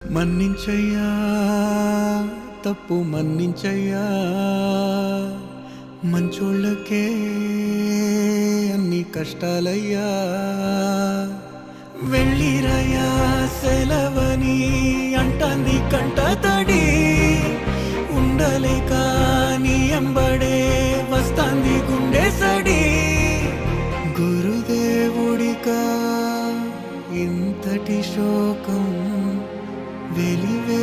మన్నించయ్యా తప్పు మన్నించయ్యా, మంచోళ్ళకే అన్ని కష్టాలయ్యా. వెళ్ళిరయ్యా సెలవని అంటాంది కంట తడి, ఉండలేక నీ ఎంబడే వస్తాంది గుండె సడి. గురుదేవుడికా ఇంతటి శోకం వెలివే